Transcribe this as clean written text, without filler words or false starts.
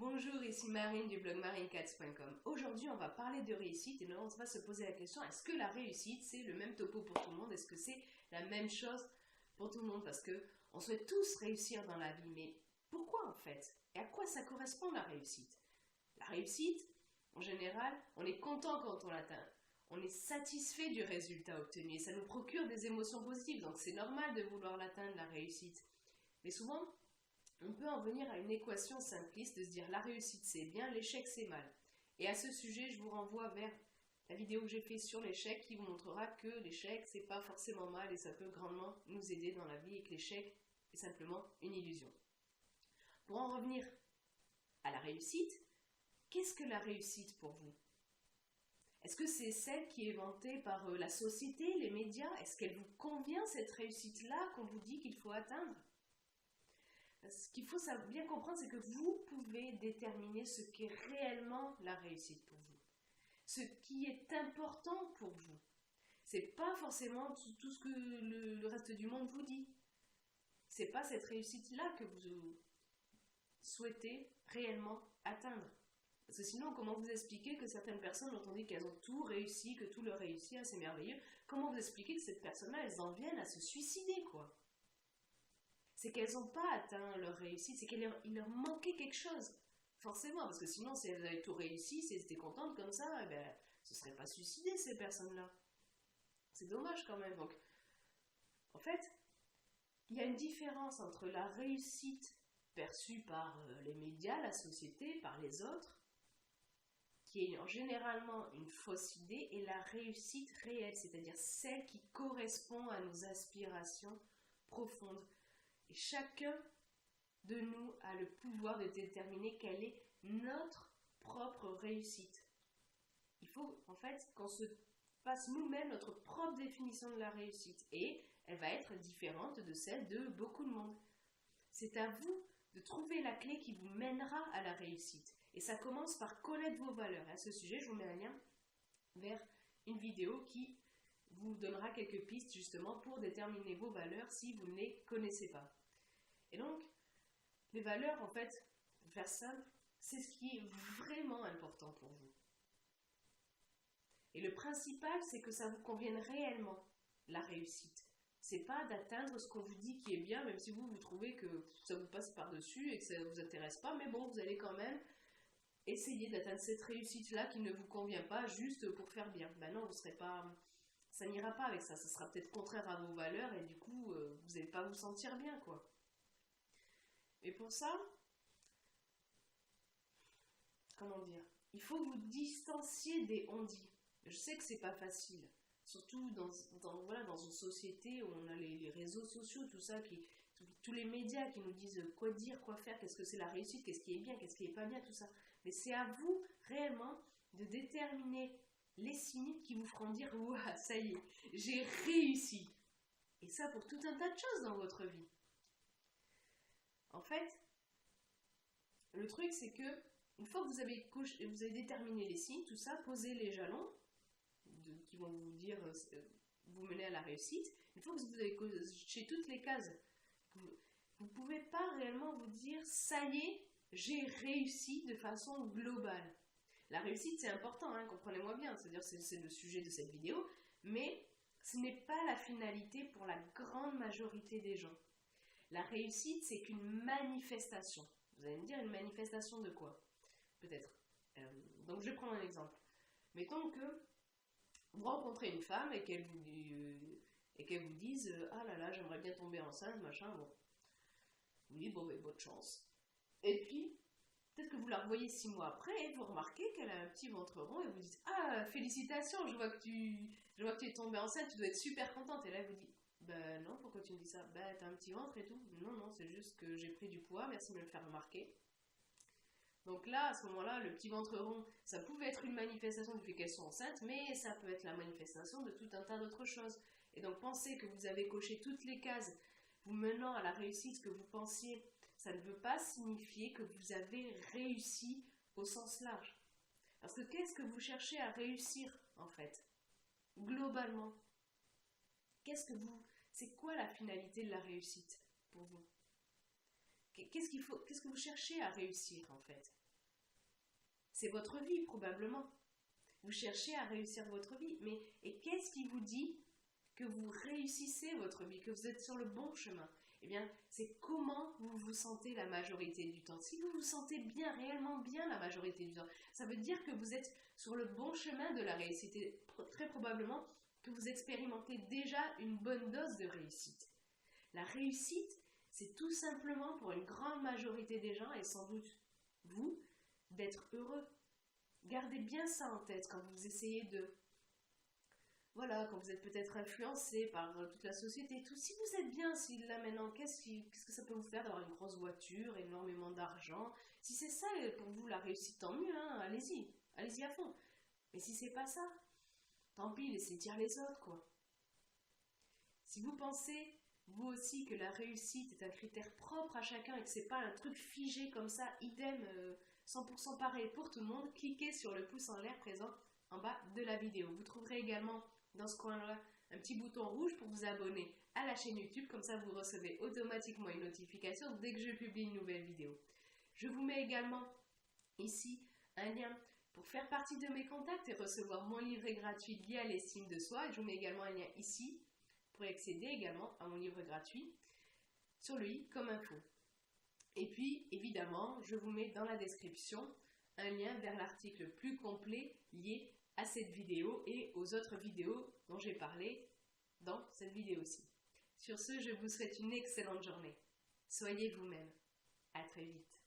Bonjour, ici Marine du blog marinecats.com. Aujourd'hui, on va parler de réussite et on va se poser la question, est-ce que la réussite, c'est le même topo pour tout le monde? Est-ce que c'est la même chose pour tout le monde? Parce que on souhaite tous réussir dans la vie, mais pourquoi en fait? Et à quoi ça correspond la réussite? La réussite, en général, on est content quand on l'atteint. On est satisfait du résultat obtenu et ça nous procure des émotions positives. Donc c'est normal de vouloir l'atteindre, la réussite. Mais souvent, on peut en venir à une équation simpliste de se dire la réussite c'est bien, l'échec c'est mal. Et à ce sujet, je vous renvoie vers la vidéo que j'ai faite sur l'échec qui vous montrera que l'échec c'est pas forcément mal et ça peut grandement nous aider dans la vie et que l'échec est simplement une illusion. Pour en revenir à la réussite, qu'est-ce que la réussite pour vous? Est-ce que c'est celle qui est vantée par la société, les médias? Est-ce qu'elle vous convient cette réussite-là qu'on vous dit qu'il faut atteindre? Ce qu'il faut bien comprendre, c'est que vous pouvez déterminer ce qu'est réellement la réussite pour vous. Ce qui est important pour vous. C'est pas forcément tout ce que le reste du monde vous dit. C'est pas cette réussite-là que vous souhaitez réellement atteindre. Parce que sinon, comment vous expliquer que certaines personnes ont dit qu'elles ont tout réussi, que tout leur réussit, c'est merveilleux? Comment vous expliquer que cette personne-là, elles en viennent à se suicider, quoi? C'est qu'elles n'ont pas atteint leur réussite, c'est qu'il leur manquait quelque chose. Forcément, parce que sinon, si elles avaient tout réussi, si elles étaient contentes comme ça, eh ben, ce ne seraient pas suicidées, ces personnes-là. C'est dommage quand même. Donc, en fait, il y a une différence entre la réussite perçue par les médias, la société, par les autres, qui est généralement une fausse idée, et la réussite réelle, c'est-à-dire celle qui correspond à nos aspirations profondes. Et chacun de nous a le pouvoir de déterminer quelle est notre propre réussite. Il faut en fait qu'on se fasse nous-mêmes notre propre définition de la réussite. Et elle va être différente de celle de beaucoup de monde. C'est à vous de trouver la clé qui vous mènera à la réussite. Et ça commence par connaître vos valeurs. Et à ce sujet, je vous mets un lien vers une vidéo qui vous donnera quelques pistes justement pour déterminer vos valeurs si vous ne les connaissez pas. Et donc, les valeurs, en fait, pour faire simple, c'est ce qui est vraiment important pour vous. Et le principal, c'est que ça vous convienne réellement, la réussite. C'est pas d'atteindre ce qu'on vous dit qui est bien, même si vous trouvez que ça vous passe par-dessus et que ça ne vous intéresse pas, mais bon, vous allez quand même essayer d'atteindre cette réussite-là qui ne vous convient pas juste pour faire bien. Ben non, vous serez pas... Ça n'ira pas avec ça, ça sera peut-être contraire à vos valeurs et du coup, vous n'allez pas vous sentir bien, quoi. Et pour ça, comment dire, il faut vous distancier des on-dit. Je sais que c'est pas facile, surtout dans une société où on a les réseaux sociaux, tout ça, tous les médias qui nous disent quoi dire, quoi faire, qu'est-ce que c'est la réussite, qu'est-ce qui est bien, qu'est-ce qui est pas bien, tout ça. Mais c'est à vous réellement de déterminer les signes qui vous feront dire ouah, ça y est, j'ai réussi. Et ça pour tout un tas de choses dans votre vie. En fait, le truc c'est que une fois que vous avez déterminé les signes, tout ça, posez les jalons qui vont vous dire vous mener à la réussite. Une fois que vous avez coché toutes les cases, vous ne pouvez pas réellement vous dire ça y est, j'ai réussi de façon globale. La réussite c'est important, hein, comprenez-moi bien, c'est-à-dire c'est le sujet de cette vidéo, mais ce n'est pas la finalité pour la grande majorité des gens. La réussite c'est qu'une manifestation. Vous allez me dire une manifestation de quoi? Peut-être. Donc je vais prendre un exemple. Mettons que vous rencontrez une femme et qu'elle vous dise ah là là, j'aimerais bien tomber enceinte, machin, bon. Vous dites bon, ben, bonne chance. Et puis, peut-être que vous la revoyez 6 mois après et vous remarquez qu'elle a un petit ventre rond et vous dites ah, félicitations, je vois que tu es tombée enceinte, tu dois être super contente. Et là, elle vous dit ben non, pourquoi tu me dis ça? Ben t'as un petit ventre et tout. Non, c'est juste que j'ai pris du poids, merci de me le faire remarquer. Donc là, à ce moment-là, le petit ventre rond, ça pouvait être une manifestation du fait qu'elles sont enceintes, mais ça peut être la manifestation de tout un tas d'autres choses. Et donc pensez que vous avez coché toutes les cases, vous menant à la réussite que vous pensiez, ça ne veut pas signifier que vous avez réussi au sens large. Parce que qu'est-ce que vous cherchez à réussir, en fait? Globalement. C'est quoi la finalité de la réussite pour vous? Qu'est-ce que vous cherchez à réussir, en fait? c'est votre vie probablement. Vous cherchez à réussir votre vie, mais et qu'est-ce qui vous dit que vous réussissez votre vie, que vous êtes sur le bon chemin? Eh bien, c'est comment vous vous sentez la majorité du temps. Si vous vous sentez bien, réellement bien la majorité du temps, ça veut dire que vous êtes sur le bon chemin de la réussite. Et très probablement que vous expérimentez déjà une bonne dose de réussite. La réussite, c'est tout simplement pour une grande majorité des gens, et sans doute vous, d'être heureux. Gardez bien ça en tête quand vous essayez de... Voilà, quand vous êtes peut-être influencé par toute la société et tout. Si vous êtes bien, si là maintenant, qu'est-ce que ça peut vous faire d'avoir une grosse voiture, énormément d'argent? Si c'est ça pour vous la réussite, tant mieux, hein, allez-y, allez-y à fond. Mais si c'est pas ça, tant pis, laissez dire les autres, quoi. Si vous pensez, vous aussi, que la réussite est un critère propre à chacun et que c'est pas un truc figé comme ça, idem, 100% pareil pour tout le monde, cliquez sur le pouce en l'air présent en bas de la vidéo. Vous trouverez également dans ce coin-là un petit bouton rouge pour vous abonner à la chaîne YouTube, comme ça vous recevez automatiquement une notification dès que je publie une nouvelle vidéo. Je vous mets également ici un lien pour faire partie de mes contacts et recevoir mon livret gratuit lié à l'estime de soi. Et je vous mets également un lien ici pour accéder également à mon livre gratuit sur le i comme info. Et puis, évidemment, je vous mets dans la description un lien vers l'article plus complet lié à cette vidéo et aux autres vidéos dont j'ai parlé dans cette vidéo-ci. Sur ce, je vous souhaite une excellente journée. Soyez vous-même. À très vite.